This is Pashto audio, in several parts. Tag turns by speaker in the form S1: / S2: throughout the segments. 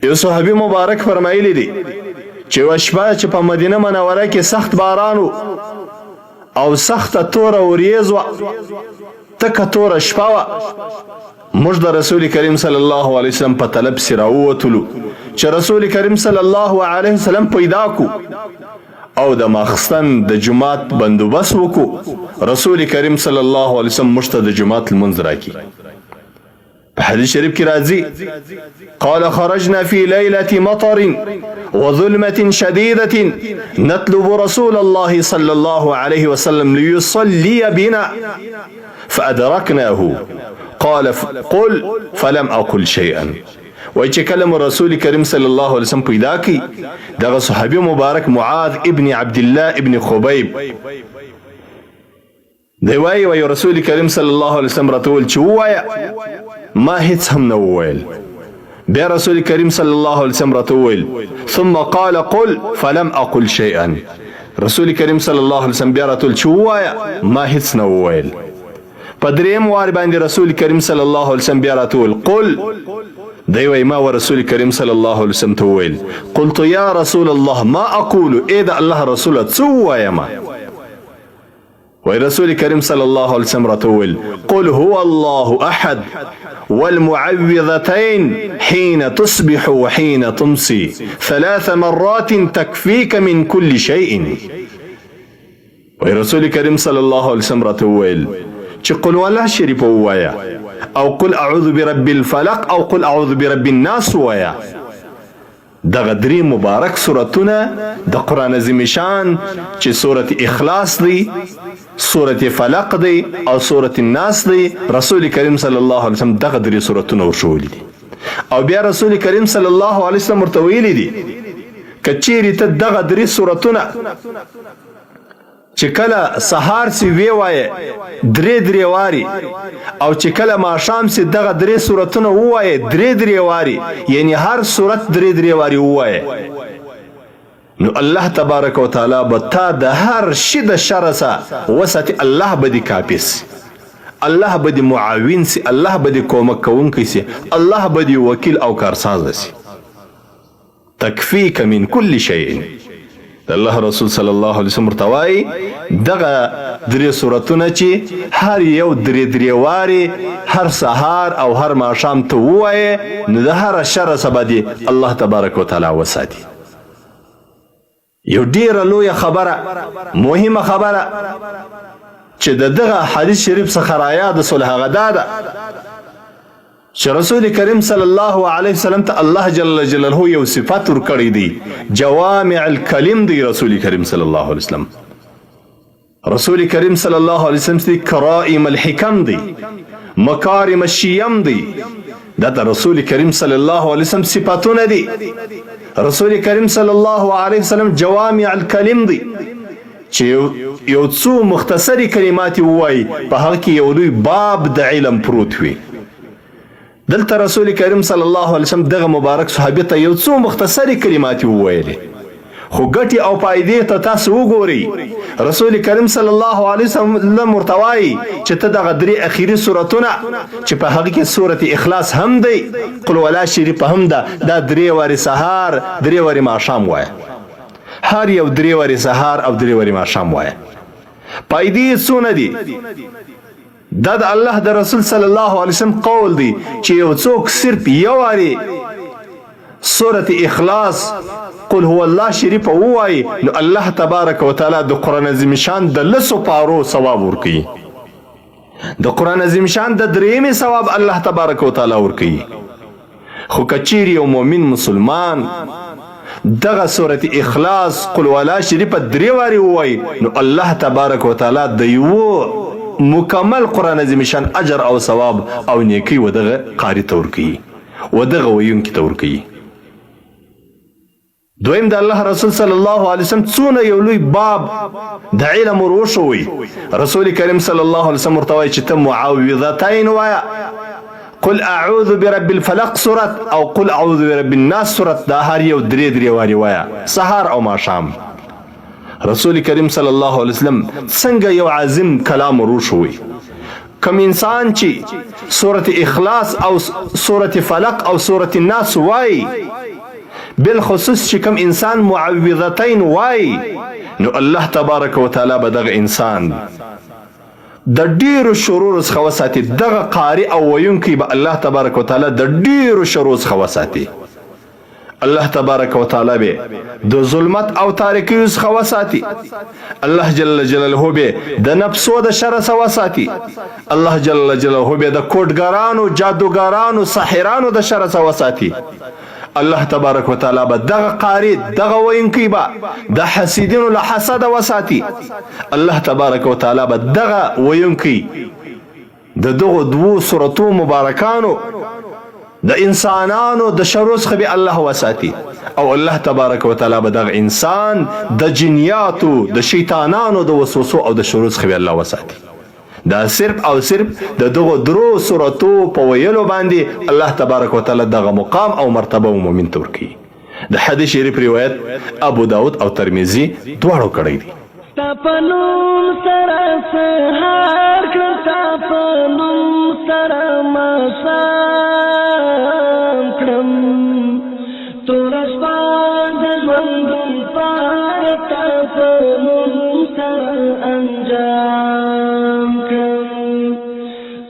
S1: یو صحابي مبارک فرمایلی دی چې یوه شپه چې په مدینه منوره کې سخت باران او سخته توره وریځ وه، تکه توره شپه وه. موږ د رسول کریم صلی الله علیه وسلم په طلب پسې راووتلو چې رسول کریم صلی الله علیه وسلم پیدا کو او د ماخستن د جماعت بندوبست وکړو. رسول کریم صلی الله علیه وسلم موږ ته د جماعت لمونځ راکړي. په حدیث شریف کې راځي قال خرجنا في ليلة مطر وظلمة شديدة نطلب رسول الله صلى الله عليه وسلم ليصلي بنا فأدركناه قال قل فلم أقل شيئا. وای چې کله رسول کریم صلی الله علیه وسلم پیدا کی دغه صحابي مبارک معاذ ابن عبد الله ابن خبیب دی وای رسول کریم صلی الله علیه وسلم راته وویل چې ووایه، ما هیڅ هم نه وویل. بیا رسول کریم صلی الله علیه وسلم راته وویل ثم قال قل فلم اقل شيئا. رسول کریم صلی الله علیه وسلم بیا راته وویل چې ووایه، ما هیڅ نه وویل. په دریم وار باندې رسول کریم صلی الله علیه وسلم بیا راته وویل قل. دی وای ما ورسول کریم صلی الله علیه وسلم ته وویل قلت یا رسول الله ما اقول، ای د الله رسوله څه ووایم؟ وی رسول کریم صلی الله علیه وسلم راته وویل قل هو الله احد والمعوذتين حين تصبح وحين تمسي 3 مرات تكفيك من كل شيء. وی رسول کریم صلی الله علیه وسلم راته وویل چې قل والله شریف ووایا او قل اعوذ برب الفلق او قل اعوذ برب الناس ووایا. دغه درې مبارک سورتونه د قرآن عظیم شان چې سورت اخلاص دی، سورت فلق دی او سورت الناس دی، رسول کریم صلی الله علیه وسلم دغه درې سورتونه ورښولي دي. او بیا رسول کریم صلی الله علیه وسلم ورته ویلي دي که چیرې ته دغه درې سورتونه چې کله سهار سي وی وایه درې واري او چې کله ماښام سي دغه درې سورتونه ووایه درې واري، یعنی هر سورت درې واري ووایه، نو الله تبارک وتعالی به تا د هر شي د شر څخه وساتي. الله به دې کافي سي، الله به دې معاون سي، الله به دې کومک کوونکی سي، الله به دې وکیل او کارساز سي. تکفیک من کل شیء. د الله رسول صلی الله علیه وسلم ورته وایي دغه درې سورتونه چې هر یو درې واري هر سهار او هر ماښام ته ووایې نو د هر شر څخه به دې الله تبارک وتعالی وساتي. یو ډیره لویه خبره، مهمه خبره چې د دغه حدیث شریف څخه رایاد سول هغه دا ده چې رسول کریم صلی الله علیه وسلم ته الله جل جلاله یو صفات ورکړی دی، جوامع الکلم دی. رسول کریم صلی الله علیه وسلم رسول کریم صلی الله علیه وسلم دی کرائم الحکم دی، مکارم الشیم دی. دا د رسول کریم صلی الله علیه وسلم صفاتونه دي. رسول کریم صلی الله علیه وسلم جوامع الکلم دی چې یو څو مختصری کلمات ووایي په هغه کې یو لوی باب د علم پروت وي. دلته رسول کریم صلی الله علیه وسلم دغه مبارک صحابي ته یو څو مختصری کلمات وویلې، خو ګټې او فایدې ته تاسو وګورئ. رسول کریم صلی الله علیه وسلم ورته وایي چې ته دغه درې اخیري سورتونه چې په هغه کې سورت اخلاص هم دی، قل ولا شریف هم ده، دا درې واري سهار درې واري ماښام وایه، هر یو درې واري سهار او درې واري ماښام وایه. فایدې څونه دي؟ دا د الله د رسول صلی الله علیه وسلم قول دی چې یو څوک صرف یو واري سورت اخلاص قل هو الله شریف ووایي نو الله تبارک وتعالی د قرآن عظیم شان د 10 پارو ثواب ورکوي، د قرآن عظیم شان د 3 ثواب الله تبارک وتعالی ورکوي. خو که چیرې یو مؤمن مسلمان دغه سورت اخلاص قل ولا شریف 3 واري ووایي نو الله تبارک وتعالی د یو مکمل قرآن عظیم شان اجر او ثواب او نیکی و دغه قاری ته ورکوي، و دغه ویونکي ته ورکوي. دویم د الله رسول صلی الله علیه وسلم څونه یو لوی باب د علم وروښوي. رسول کریم صلی الله علیه وسلم ورته وایي چې ته معوذتین وایه، قل اعوذ برب الفلق سورت او قل اعوذ برب الناس سورت، دا هر یو درې واري وایه سهار او ماښام. رسول کریم صلی الله علیه وسلم څنګه یو عظیم کلام وروښوي، کم انسان چې سورة اخلاص او سورة فلق او سورة الناس وای، بالخصوص چې کم انسان معوذتین وای، نو الله تبارک وتعالی به دغه انسان د ډیرو شرور څخه وساتي. دغه قاری او ویونکی به الله تبارک وتعالی د ډیرو شرور څخه وساتي. الله تبارک وتعالی به د ظلمت او تاریکیو څخه وساتي. الله جل جلاله به د نفسو د شر څخه وساتي. الله جل جلاله به د کوډګرانو، جادوګرانو، ساحرانو د شر څخه وساتي. الله تبارک وتعالی به دغه قاری، دغه وینکی به د حسیدینو له حسد وساتي. الله تبارک وتعالی به دغه وینکی د دغه دوو سورتو مبارکانو د انسانانو د شرور څخه به الله وساتي. او الله تبارک وتعالی به دغه انسان د جنیاتو، د شیطانانو د وسوسو او د شرور څخه به الله وساتي. دا صرف او صرف د دغه درو سورتو په ویلو باندې الله تبارک وتعالی دغه مقام او مرتبه مومن ته ورکوي. د حدیث شریف روایت ابو داود او ترمذی دواړو کړی دي.
S2: تپنوم سره سهار کړم، تپنوم سره ماښام کړم، توره شپه د ژوندون پای تپنوم سره انجام کړم،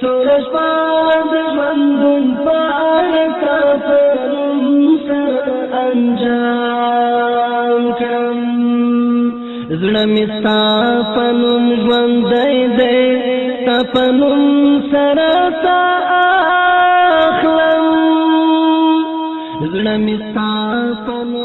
S2: توره شپه د ژوندون پای تپنوم سره انجام کړم. زړه مې ستا په نوم ژوندی دی، ستا په نوم سره ساه اخلم. زړه مې ستا په نوم